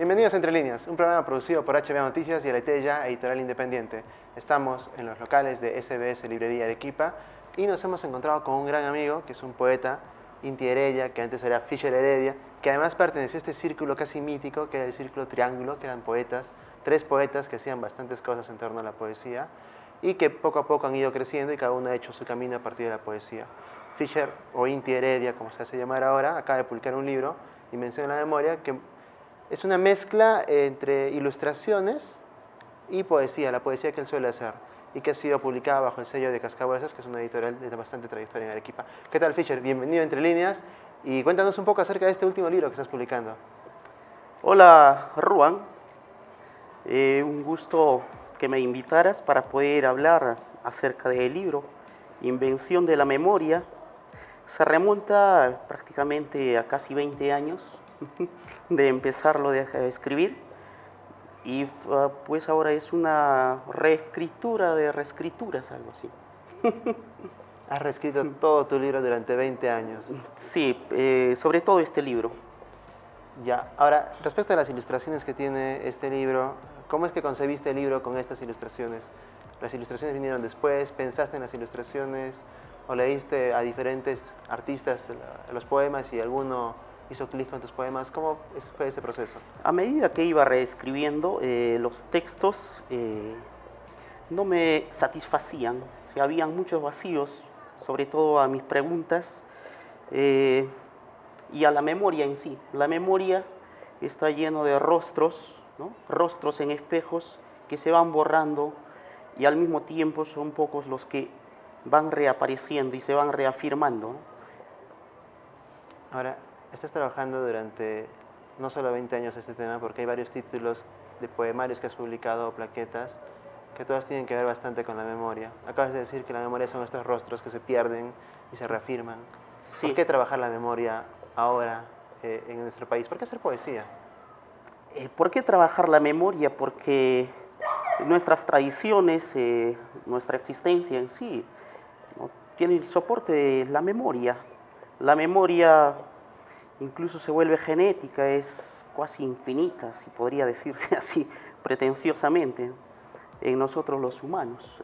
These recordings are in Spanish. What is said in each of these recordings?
Bienvenidos a Entre Líneas, un programa producido por HBO Noticias y Aleteya, editorial independiente. Estamos en los locales de SBS Librería Arequipa y nos hemos encontrado con un gran amigo, que es un poeta, Inti Heredia, que antes era Fisher Heredia, que además perteneció a este círculo casi mítico, que era el Círculo Triángulo, que eran poetas, tres poetas que hacían bastantes cosas en torno a la poesía y que poco a poco han ido creciendo y cada uno ha hecho su camino a partir de la poesía. Fisher, o Inti Heredia, como se hace llamar ahora, acaba de publicar un libro, Invención de la Memoria, que es una mezcla entre ilustraciones y poesía, la poesía que él suele hacer, y que ha sido publicada bajo el sello de Cascahuesos, que es una editorial de bastante trayectoria en Arequipa. ¿Qué tal, Fisher? Bienvenido a Entre Líneas, y cuéntanos un poco acerca de este último libro que estás publicando. Hola, Ruan. Un gusto que me invitaras para poder hablar acerca del libro Invención de la Memoria. Se remonta prácticamente a casi 20 años de empezarlo a escribir y pues ahora es una reescritura de reescrituras, algo así. Has reescrito todo tu libro durante 20 años. Sí, sobre todo este libro. Ya, ahora, respecto a las ilustraciones que tiene este libro, ¿cómo es que concebiste el libro con estas ilustraciones? ¿Las ilustraciones vinieron después? ¿Pensaste en las ilustraciones? ¿O leíste a diferentes artistas los poemas y alguno hizo clic con tus poemas? ¿Cómo fue ese proceso? A medida que iba reescribiendo, los textos no me satisfacían. O sea, habían muchos vacíos, sobre todo a mis preguntas y a la memoria en sí. La memoria está lleno de rostros, ¿no? Rostros en espejos que se van borrando y al mismo tiempo son pocos los que van reapareciendo y se van reafirmando, ¿no? Ahora, estás trabajando durante no solo 20 años este tema, porque hay varios títulos de poemarios que has publicado o plaquetas que todas tienen que ver bastante con la memoria. Acabas de decir que la memoria son estos rostros que se pierden y se reafirman. Sí. ¿Por qué trabajar la memoria ahora en nuestro país? ¿Por qué hacer poesía? ¿Por qué trabajar la memoria? Porque nuestras tradiciones, nuestra existencia en sí, ¿no? Tiene el soporte de la memoria. La memoria incluso se vuelve genética, es casi infinita, si podría decirse así, pretenciosamente, en nosotros los humanos,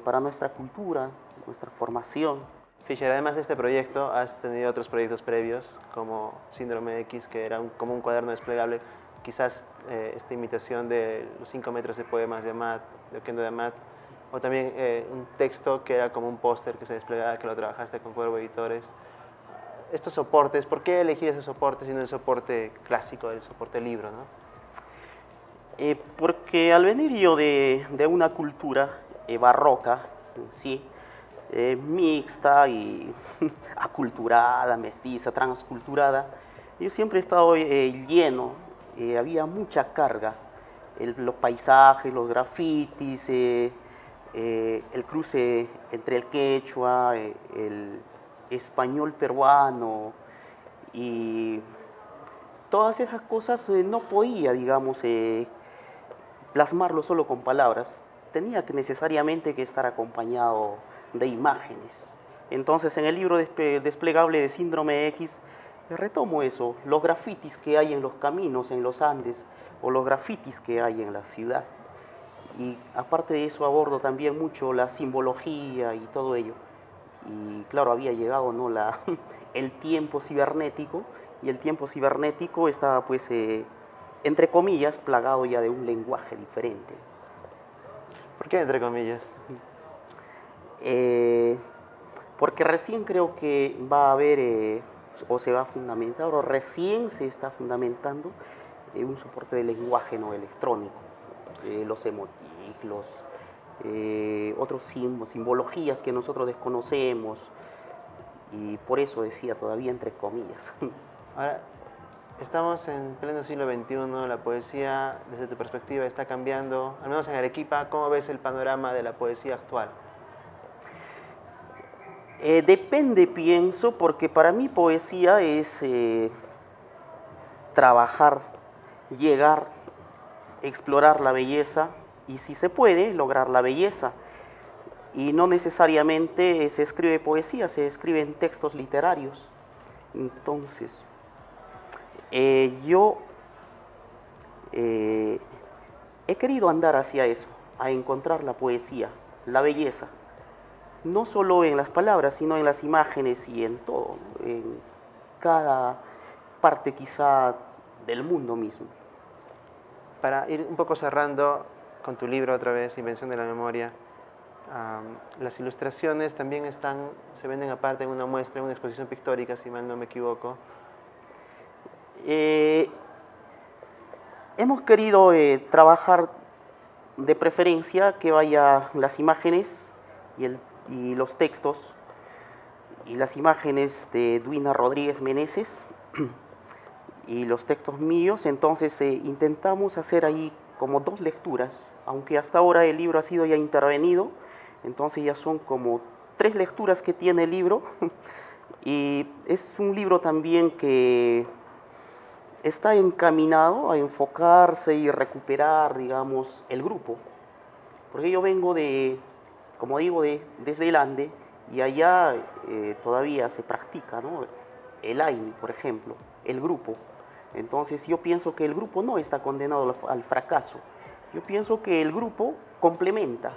para nuestra cultura, nuestra formación. Fisher, además de este proyecto, has tenido otros proyectos previos, como Síndrome X, que era como un cuaderno desplegable, quizás esta imitación de los 5 metros de poemas de Amat, de Oquendo de Amat, o también un texto que era como un póster que se desplegaba, que lo trabajaste con Cuervo Editores. Estos soportes, ¿por qué elegir esos soportes y no el soporte clásico, el soporte libro, ¿no? Porque al venir yo de una cultura barroca, sí, mixta y aculturada, mestiza, transculturada, yo siempre he estado lleno, había mucha carga, los paisajes, los grafitis, el cruce entre el quechua, el español peruano y todas esas cosas no podía, digamos, plasmarlo solo con palabras, tenía que necesariamente que estar acompañado de imágenes. Entonces en el libro desplegable de Síndrome X retomo eso, los grafitis que hay en los caminos, en los Andes, o los grafitis que hay en la ciudad. Y aparte de eso abordo también mucho la simbología y todo ello. Y claro, había llegado, ¿no?, el tiempo cibernético, y el tiempo cibernético estaba pues entre comillas plagado ya de un lenguaje diferente. ¿Por qué entre comillas? Porque recién creo que va a haber o se va a fundamentar o recién se está fundamentando un soporte de lenguaje no electrónico, los emoticons, otros simbologías que nosotros desconocemos, y por eso decía todavía entre comillas. Ahora, estamos en pleno siglo XXI, la poesía desde tu perspectiva está cambiando, al menos en Arequipa. ¿Cómo ves el panorama de la poesía actual? Depende, pienso, porque para mí poesía es trabajar, llegar, explorar la belleza y, si se puede, lograr la belleza. Y no necesariamente se escribe poesía, se escriben textos literarios. Entonces, yo eh, he querido andar hacia eso, a encontrar la poesía, la belleza, no solo en las palabras, sino en las imágenes y en todo, ¿no? En cada parte quizá del mundo mismo. Para ir un poco cerrando con tu libro otra vez, Invención de la Memoria, las ilustraciones también se venden aparte en una muestra, en una exposición pictórica, si mal no me equivoco. Eh, Hemos querido trabajar de preferencia que vaya las imágenes y los textos, y las imágenes de Duina Rodríguez Meneses y los textos míos. Entonces intentamos hacer ahí como dos lecturas, aunque hasta ahora el libro ha sido ya intervenido, entonces ya son como 3 lecturas que tiene el libro. Y es un libro también que está encaminado a enfocarse y recuperar, digamos, el grupo. Porque yo vengo como digo, desde el Ande, y allá todavía se practica, ¿no? El AINI, por ejemplo, el grupo. Entonces yo pienso que el grupo no está condenado al fracaso. Yo pienso que el grupo complementa.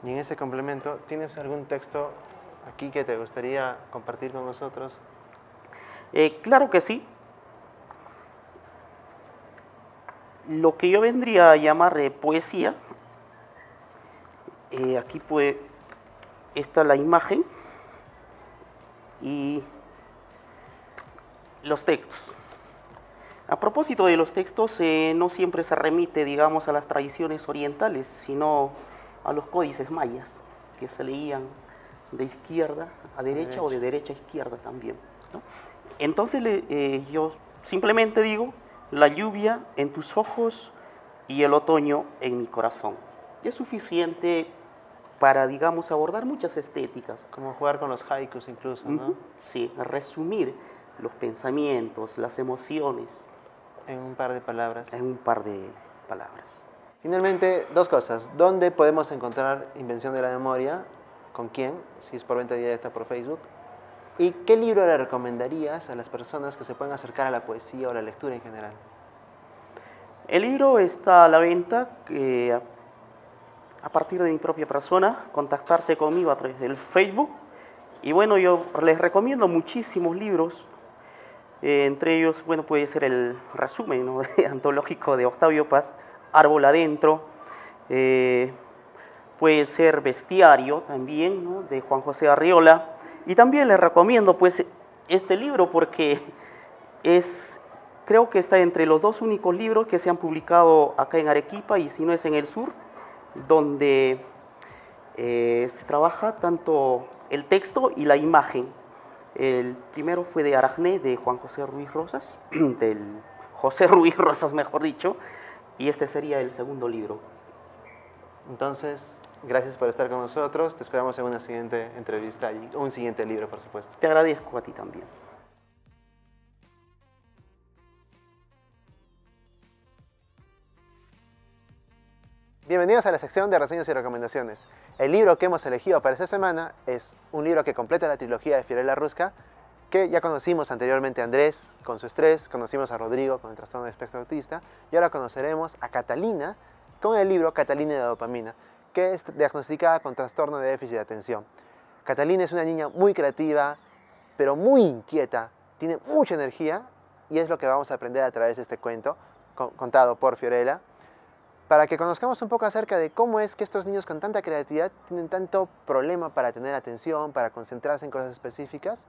Y en ese complemento, ¿tienes algún texto aquí que te gustaría compartir con nosotros? Claro que sí. Lo que yo vendría a llamar poesía, aquí pues está la imagen y los textos. A propósito de los textos, no siempre se remite, digamos, a las tradiciones orientales, sino a los códices mayas, que se leían de izquierda a derecha o de derecha a izquierda también, ¿no? Entonces yo simplemente digo: la lluvia en tus ojos y el otoño en mi corazón. Y es suficiente para, digamos, abordar muchas estéticas. Como jugar con los haikus incluso, ¿no? Sí, resumir los pensamientos, las emociones. En un par de palabras. En un par de palabras. Finalmente, 2 cosas. ¿Dónde podemos encontrar Invención de la Memoria? ¿Con quién? Si es por venta directa por Facebook. ¿Y qué libro le recomendarías a las personas que se pueden acercar a la poesía o la lectura en general? El libro está a la venta, a partir de mi propia persona, contactarse conmigo a través del Facebook. Y bueno, yo les recomiendo muchísimos libros. Entre ellos, bueno, puede ser el resumen, ¿no?, antológico de Octavio Paz, Árbol Adentro. Puede ser Bestiario también, ¿no?, de Juan José Arriola. Y también les recomiendo pues este libro porque creo que está entre los 2 únicos libros que se han publicado acá en Arequipa, y si no es en el sur, donde se trabaja tanto el texto y la imagen. El primero fue de Aracné, de Juan José Ruiz Rosas, del José Ruiz Rosas, mejor dicho, y este sería el segundo libro. Entonces, gracias por estar con nosotros. Te esperamos en una siguiente entrevista y un siguiente libro, por supuesto. Te agradezco a ti también. Bienvenidos a la sección de reseñas y recomendaciones. El libro que hemos elegido para esta semana es un libro que completa la trilogía de Fiorella Rusca, que ya conocimos anteriormente a Andrés con su estrés, conocimos a Rodrigo con el trastorno de espectro autista, y ahora conoceremos a Catalina con el libro Catalina y la dopamina, que es diagnosticada con trastorno de déficit de atención. Catalina es una niña muy creativa, pero muy inquieta, tiene mucha energía, y es lo que vamos a aprender a través de este cuento contado por Fiorella, para que conozcamos un poco acerca de cómo es que estos niños con tanta creatividad tienen tanto problema para tener atención, para concentrarse en cosas específicas,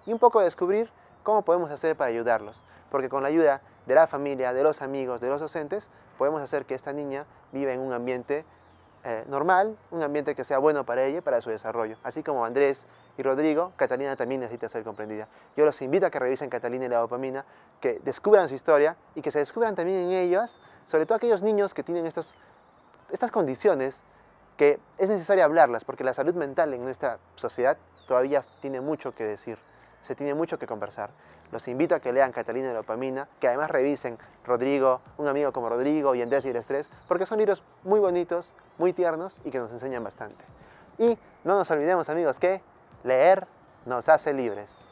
y un poco descubrir cómo podemos hacer para ayudarlos. Porque con la ayuda de la familia, de los amigos, de los docentes, podemos hacer que esta niña viva en un ambiente normal, un ambiente que sea bueno para ella y para su desarrollo. Así como Andrés y Rodrigo, Catalina también necesita ser comprendida. Yo los invito a que revisen Catalina y la dopamina, que descubran su historia y que se descubran también en ellas, sobre todo aquellos niños que tienen estas condiciones que es necesario hablarlas, porque la salud mental en nuestra sociedad todavía tiene mucho que decir, se tiene mucho que conversar. Los invito a que lean Catalina y la dopamina, que además revisen Rodrigo, un amigo como Rodrigo, y Andrés y el estrés, porque son libros muy bonitos, muy tiernos y que nos enseñan bastante. Y no nos olvidemos, amigos, que leer nos hace libres.